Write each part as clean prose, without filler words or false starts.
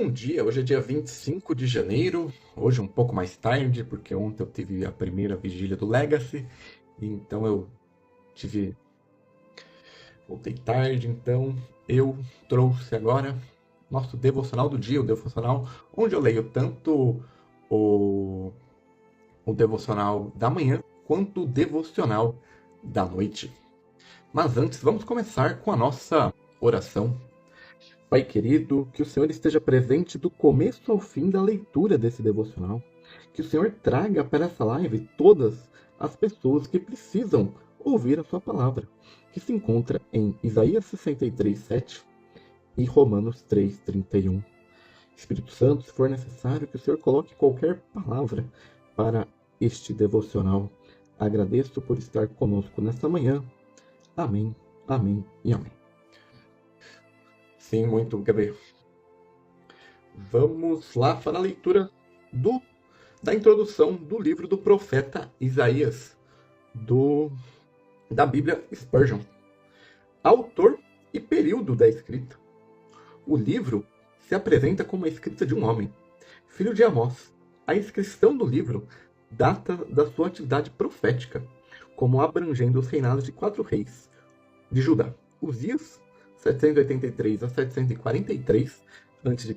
Bom dia, hoje é dia 25 de janeiro, hoje um pouco mais tarde, porque ontem eu tive a primeira vigília do Legacy, então tive, voltei tarde, então eu trouxe agora nosso devocional do dia, o devocional onde eu leio tanto o, o devocional da manhã quanto o devocional da noite. Mas antes, vamos começar com a nossa oração. Pai querido, que o Senhor esteja presente do começo ao fim da leitura desse devocional. Que o Senhor traga para essa live todas as pessoas que precisam ouvir a sua palavra, que se encontra em Isaías 63:7 e Romanos 3:31. Espírito Santo, se for necessário, que o Senhor coloque qualquer palavra para este devocional. Agradeço por estar conosco nesta manhã. Amém, amém e amém. Sim, muito, Gabriel. Vamos lá para a leitura da introdução do livro do profeta Isaías, da Bíblia Spurgeon. Autor e período da escrita. O livro se apresenta como a escrita de um homem, filho de Amós. A inscrição do livro data da sua atividade profética, como abrangendo os reinados de 4 reis de Judá: Uzias, 783 a 743 a.C.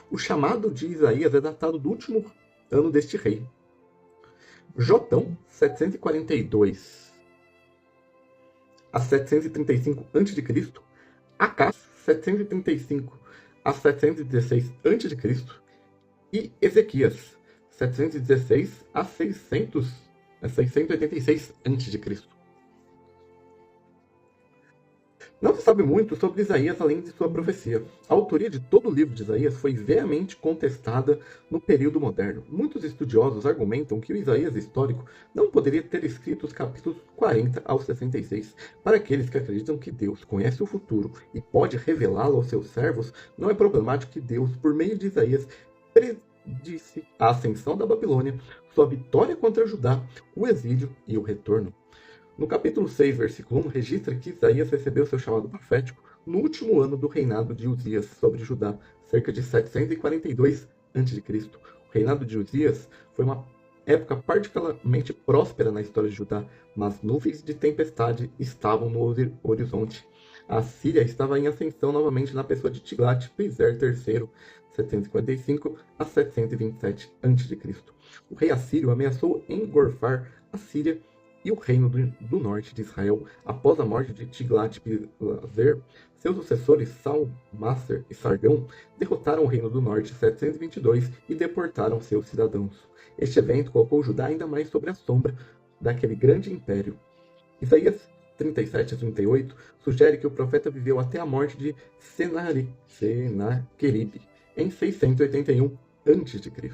O chamado de Isaías é datado do último ano deste rei. Jotão, 742 a 735 a.C. Acás, 735 a 716 a.C. e Ezequias, 716 a 686 a.C. Não se sabe muito sobre Isaías além de sua profecia. A autoria de todo o livro de Isaías foi veemente contestada no período moderno. Muitos estudiosos argumentam que o Isaías histórico não poderia ter escrito os capítulos 40 ao 66. Para aqueles que acreditam que Deus conhece o futuro e pode revelá-lo aos seus servos, não é problemático que Deus, por meio de Isaías, predisse a ascensão da Babilônia, sua vitória contra Judá, o exílio e o retorno. No capítulo 6, versículo 1, registra que Isaías recebeu seu chamado profético no último ano do reinado de Uzias sobre Judá, cerca de 742 a.C. O reinado de Uzias foi uma época particularmente próspera na história de Judá, mas nuvens de tempestade estavam no horizonte. A Síria estava em ascensão novamente na pessoa de Tiglat-Pileser III, 755 a 727 a.C. O rei assírio ameaçou engorfar a Síria e o reino do norte de Israel. Após a morte de Tiglat-Pileser, seus sucessores Salmásser e Sargão derrotaram o reino do norte em 722 e deportaram seus cidadãos. Este evento colocou Judá ainda mais sobre a sombra daquele grande império. Isaías 37 a 38 sugere que o profeta viveu até a morte de Senaqueribe em 681 a.C.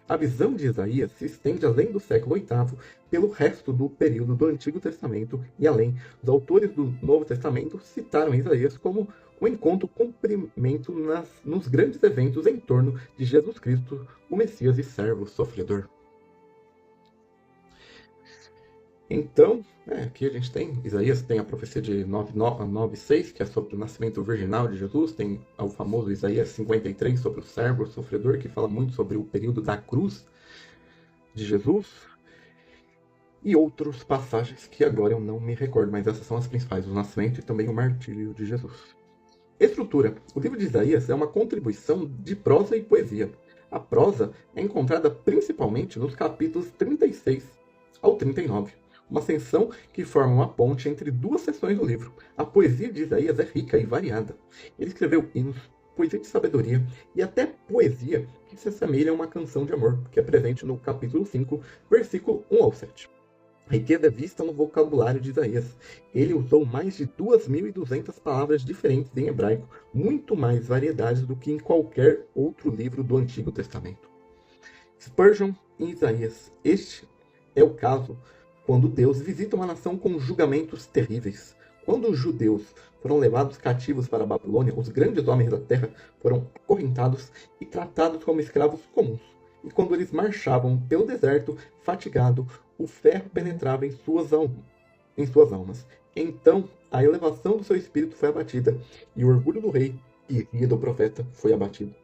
A visão de Isaías se estende além do século VIII pelo resto do período do Antigo Testamento e além. Os autores do Novo Testamento citaram Isaías como o encontro cumprimento nos grandes eventos em torno de Jesus Cristo, o Messias e servo sofredor. Então, aqui a gente tem, Isaías tem a profecia de 9:6, que é sobre o nascimento virginal de Jesus, tem o famoso Isaías 53 sobre o servo sofredor, que fala muito sobre o período da cruz de Jesus, e outras passagens que agora eu não me recordo, mas essas são as principais, o nascimento e também o martírio de Jesus. Estrutura. O livro de Isaías é uma contribuição de prosa e poesia. A prosa é encontrada principalmente nos capítulos 36 ao 39. Uma ascensão que forma uma ponte entre duas seções do livro. A poesia de Isaías é rica e variada. Ele escreveu hinos, poesia de sabedoria e até poesia que se assemelha a uma canção de amor, que é presente no capítulo 5, versículo 1 ao 7. A riqueza é vista no vocabulário de Isaías. Ele usou mais de 2.200 palavras diferentes em hebraico, muito mais variedades do que em qualquer outro livro do Antigo Testamento. Spurgeon em Isaías. Este é o caso quando Deus visita uma nação com julgamentos terríveis. Quando os judeus foram levados cativos para a Babilônia, os grandes homens da terra foram acorrentados e tratados como escravos comuns. E quando eles marchavam pelo deserto, fatigado, o ferro penetrava em suas almas. Então, a elevação do seu espírito foi abatida, e o orgulho do rei e ria do profeta foi abatido.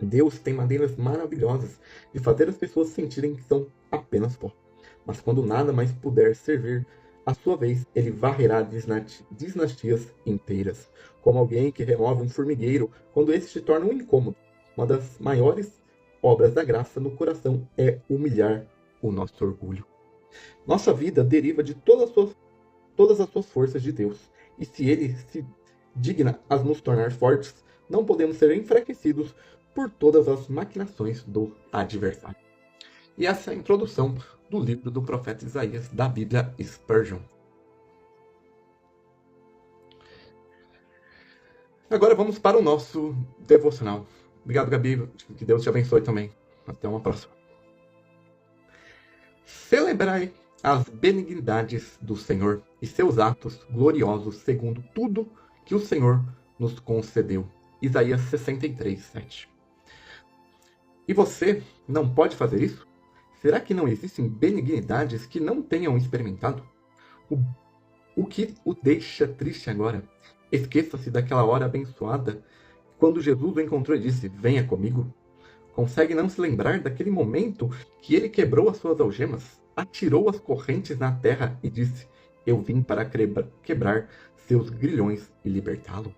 Deus tem maneiras maravilhosas de fazer as pessoas sentirem que são apenas pó. Mas quando nada mais puder servir, à sua vez, ele varrerá dinastias inteiras, como alguém que remove um formigueiro quando esse se torna um incômodo. Uma das maiores obras da graça no coração é humilhar o nosso orgulho. Nossa vida deriva de todas as suas forças de Deus. E se ele se digna a nos tornar fortes, não podemos ser enfraquecidos por todas as maquinações do adversário. E essa é a introdução do livro do profeta Isaías, da Bíblia Spurgeon. Agora vamos para o nosso devocional. Obrigado, Gabi. Que Deus te abençoe também. Até uma próxima. Celebrai as benignidades do Senhor e seus atos gloriosos segundo tudo que o Senhor nos concedeu. Isaías 63, 7. E você não pode fazer isso? Será que não existem benignidades que não tenham experimentado? O que o deixa triste agora? Esqueça-se daquela hora abençoada, quando Jesus o encontrou e disse, venha comigo. Consegue não se lembrar daquele momento que ele quebrou as suas algemas, atirou as correntes na terra e disse, eu vim para quebrar seus grilhões e libertá-lo?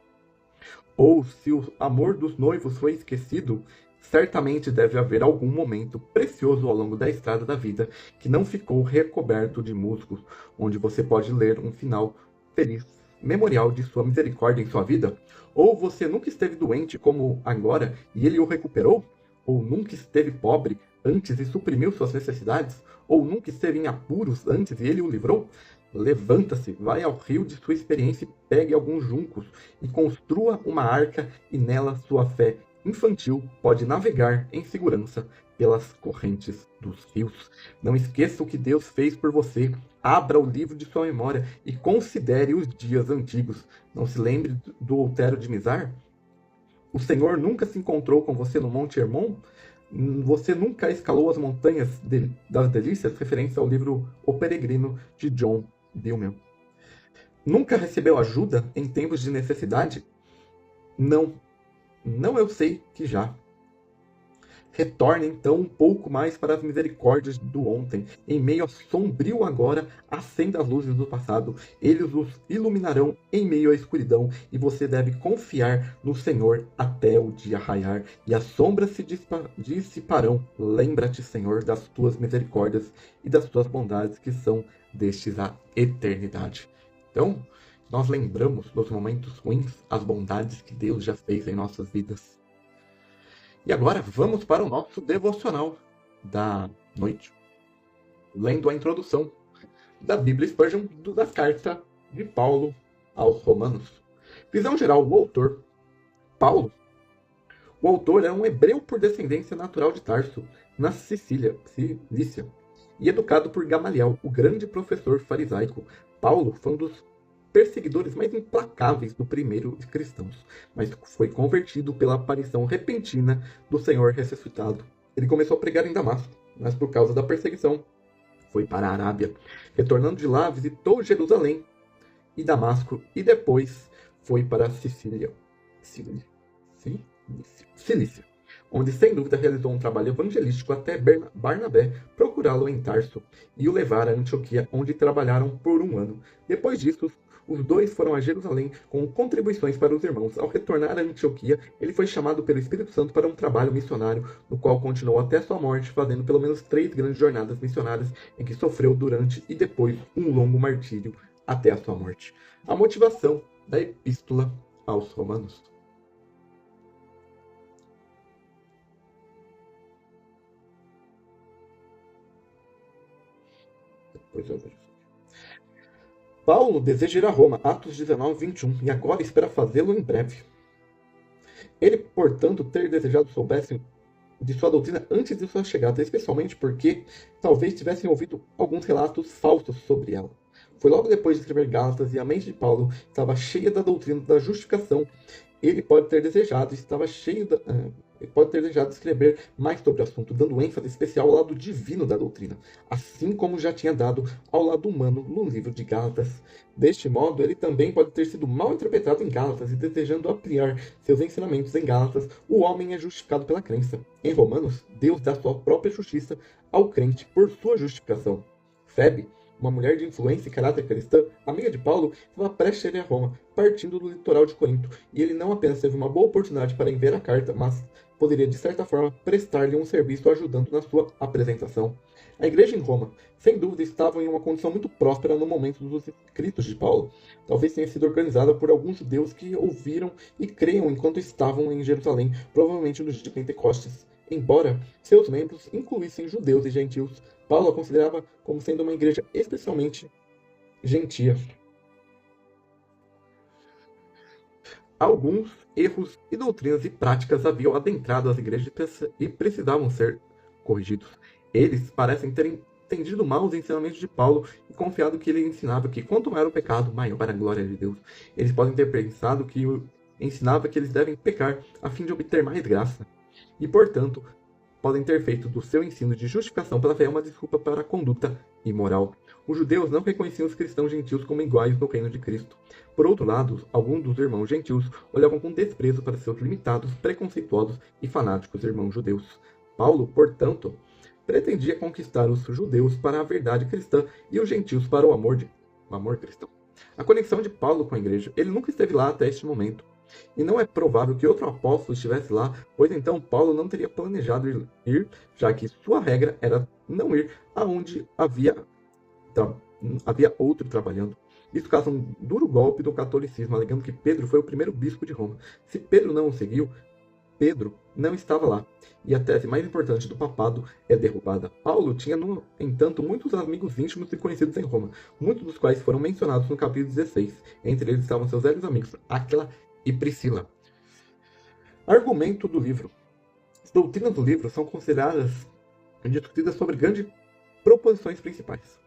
Ou se o amor dos noivos foi esquecido, certamente deve haver algum momento precioso ao longo da estrada da vida que não ficou recoberto de musgos, onde você pode ler um final feliz, memorial de sua misericórdia em sua vida? Ou você nunca esteve doente como agora e ele o recuperou? Ou nunca esteve pobre antes e suprimiu suas necessidades? Ou nunca esteve em apuros antes e ele o livrou? Levanta-se, vai ao rio de sua experiência e pegue alguns juncos e construa uma arca e nela sua fé infantil pode navegar em segurança pelas correntes dos rios. Não esqueça o que Deus fez por você. Abra o livro de sua memória e considere os dias antigos. Não se lembre do Outeiro de Mizar? O Senhor nunca se encontrou com você no Monte Hermon? Você nunca escalou as montanhas das delícias? Referência ao livro O Peregrino, de John Dillman. Nunca recebeu ajuda em tempos de necessidade? Não, eu sei que já. Retorne então um pouco mais para as misericórdias do ontem. Em meio ao sombrio agora, acenda as luzes do passado. Eles os iluminarão em meio à escuridão. E você deve confiar no Senhor até o dia raiar. E as sombras se dissiparão. Lembra-te, Senhor, das tuas misericórdias e das tuas bondades que são destes a eternidade. Então, nós lembramos nos momentos ruins as bondades que Deus já fez em nossas vidas. E agora vamos para o nosso devocional da noite, lendo a introdução da Bíblia Spurgeon da carta de Paulo aos Romanos. Visão geral do autor, Paulo. O autor era um hebreu por descendência natural de Tarso, na Cilícia, e educado por Gamaliel, o grande professor farisaico. Paulo foi um dos perseguidores mais implacáveis do primeiro cristãos, mas foi convertido pela aparição repentina do Senhor ressuscitado. Ele começou a pregar em Damasco, mas por causa da perseguição foi para a Arábia. Retornando de lá, visitou Jerusalém e Damasco e depois foi para a Cilícia, onde sem dúvida realizou um trabalho evangelístico até Barnabé procurá-lo em Tarso e o levar a Antioquia, onde trabalharam por um ano. Depois disso, os dois foram a Jerusalém com contribuições para os irmãos. Ao retornar a Antioquia, ele foi chamado pelo Espírito Santo para um trabalho missionário, no qual continuou até sua morte, fazendo pelo menos 3 grandes jornadas missionárias, em que sofreu durante e depois um longo martírio até a sua morte. A motivação da Epístola aos Romanos. Depois eu vejo. Paulo deseja ir a Roma, Atos 19, 21, e agora espera fazê-lo em breve. Ele, portanto, ter desejado soubessem de sua doutrina antes de sua chegada, especialmente porque talvez tivessem ouvido alguns relatos falsos sobre ela. Foi logo depois de escrever Gálatas e a mente de Paulo estava cheia da doutrina da justificação ele pode ter desejado, estava cheio da, ele pode ter desejado escrever mais sobre o assunto, dando ênfase especial ao lado divino da doutrina, assim como já tinha dado ao lado humano no livro de Gálatas. Deste modo, ele também pode ter sido mal interpretado em Gálatas e desejando ampliar seus ensinamentos em Gálatas, o homem é justificado pela crença. Em Romanos, Deus dá sua própria justiça ao crente por sua justificação. Febe, uma mulher de influência e caráter cristã, amiga de Paulo, estava prestes a ir a Roma, partindo do litoral de Corinto, e ele não apenas teve uma boa oportunidade para enviar a carta, mas poderia, de certa forma, prestar-lhe um serviço ajudando na sua apresentação. A igreja em Roma, sem dúvida, estava em uma condição muito próspera no momento dos escritos de Paulo. Talvez tenha sido organizada por alguns judeus que ouviram e creiam enquanto estavam em Jerusalém, provavelmente no dia de Pentecostes. Embora seus membros incluíssem judeus e gentios, Paulo a considerava como sendo uma igreja especialmente gentia. Alguns erros e doutrinas e práticas haviam adentrado as igrejas e precisavam ser corrigidos. Eles parecem ter entendido mal os ensinamentos de Paulo e confiado que ele ensinava que quanto maior o pecado, maior a glória de Deus. Eles podem ter pensado que ensinava que eles devem pecar a fim de obter mais graça. E, portanto, podem ter feito do seu ensino de justificação pela fé uma desculpa para a conduta imoral. Os judeus não reconheciam os cristãos gentios como iguais no reino de Cristo. Por outro lado, alguns dos irmãos gentios olhavam com desprezo para seus limitados, preconceituosos e fanáticos irmãos judeus. Paulo, portanto, pretendia conquistar os judeus para a verdade cristã e os gentios para o amor cristão. A conexão de Paulo com a igreja, ele nunca esteve lá até este momento. E não é provável que outro apóstolo estivesse lá, pois então Paulo não teria planejado ir, já que sua regra era não ir aonde havia outro trabalhando. Isso causa um duro golpe do catolicismo, alegando que Pedro foi o primeiro bispo de Roma. Se Pedro não o seguiu, Pedro não estava lá. E a tese mais importante do papado é derrubada. Paulo tinha, no entanto, muitos amigos íntimos e conhecidos em Roma, muitos dos quais foram mencionados no capítulo 16. Entre eles estavam seus velhos amigos, Áquila e Priscila. Argumento do livro. As doutrinas do livro são consideradas e discutidas sobre grandes proposições principais.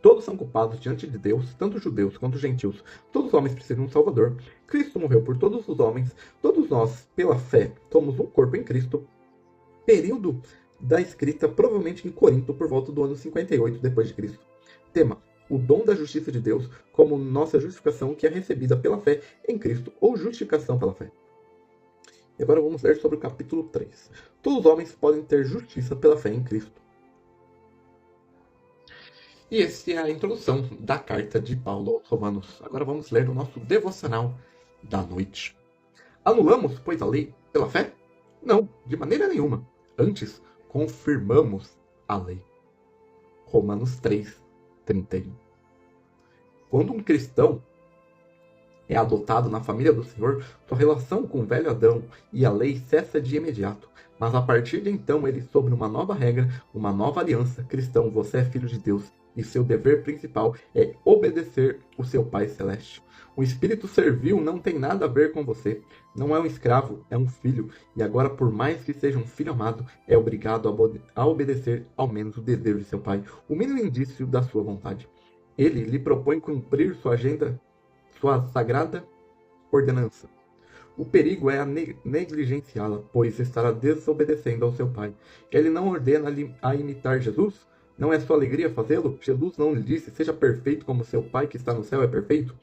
Todos são culpados diante de Deus, tanto judeus quanto gentios. Todos os homens precisam de um Salvador. Cristo morreu por todos os homens. Todos nós, pela fé, somos um corpo em Cristo. Período da escrita, provavelmente em Corinto, por volta do ano 58 depois de Cristo. Tema: o dom da justiça de Deus como nossa justificação que é recebida pela fé em Cristo, ou justificação pela fé. E agora vamos ler sobre o capítulo 3. Todos os homens podem ter justiça pela fé em Cristo. E essa é a introdução da carta de Paulo aos Romanos. Agora vamos ler o nosso devocional da noite. Anulamos, pois, a lei pela fé? Não, de maneira nenhuma. Antes, confirmamos a lei. Romanos 3, 31. Quando um cristão é adotado na família do Senhor, sua relação com o velho Adão e a lei cessa de imediato. Mas a partir de então, ele sobre uma nova regra, uma nova aliança. Cristão, você é filho de Deus, e seu dever principal é obedecer o seu Pai Celeste. O espírito servil não tem nada a ver com você. Não é um escravo, é um filho. E agora, por mais que seja um filho amado, é obrigado a obedecer ao menos o desejo de seu pai, o mínimo indício da sua vontade. Ele lhe propõe cumprir sua agenda, sua sagrada ordenança. O perigo é negligenciá-la, pois estará desobedecendo ao seu pai. Ele não ordena a imitar Jesus? Não é sua alegria fazê-lo? Jesus não lhe disse, seja perfeito como seu pai que está no céu é perfeito?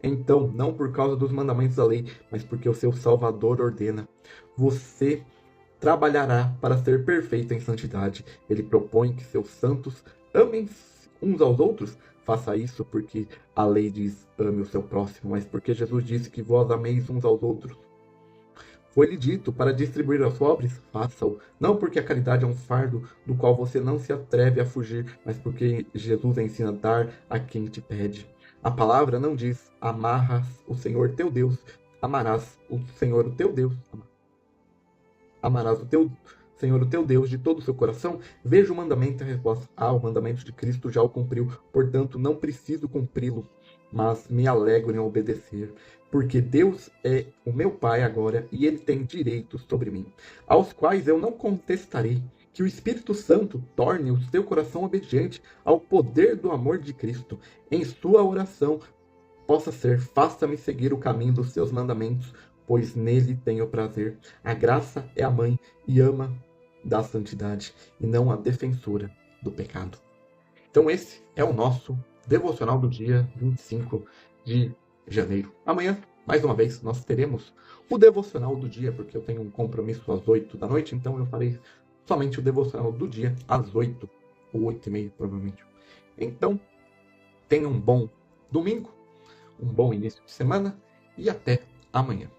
Então, não por causa dos mandamentos da lei, mas porque o seu Salvador ordena. Você trabalhará para ser perfeito em santidade. Ele propõe que seus santos amem uns aos outros. Faça isso porque a lei diz, ame o seu próximo, mas porque Jesus disse que vós ameis uns aos outros. Foi-lhe dito para distribuir aos pobres? Faça-o. Não porque a caridade é um fardo do qual você não se atreve a fugir, mas porque Jesus ensina a dar a quem te pede. A palavra não diz, amarás o Senhor teu Deus, amarás o Senhor o teu Deus, amarás o teu Senhor o teu Deus de todo o seu coração. Veja o mandamento e a resposta. O mandamento de Cristo já o cumpriu, portanto não preciso cumpri-lo, mas me alegro em obedecer, porque Deus é o meu Pai agora e Ele tem direitos sobre mim, aos quais eu não contestarei. Que o Espírito Santo torne o seu coração obediente ao poder do amor de Cristo. Em sua oração possa ser, faça-me seguir o caminho dos seus mandamentos pois nele tenho prazer. A graça é a mãe e ama da santidade, e não a defensora do pecado. Então esse é o nosso devocional do dia 25 de janeiro. Amanhã, mais uma vez, nós teremos o devocional do dia, porque eu tenho um compromisso às 8 da noite, então eu farei somente o devocional do dia às 8 ou 8h30, provavelmente. Então, tenha um bom domingo, um bom início de semana e até amanhã.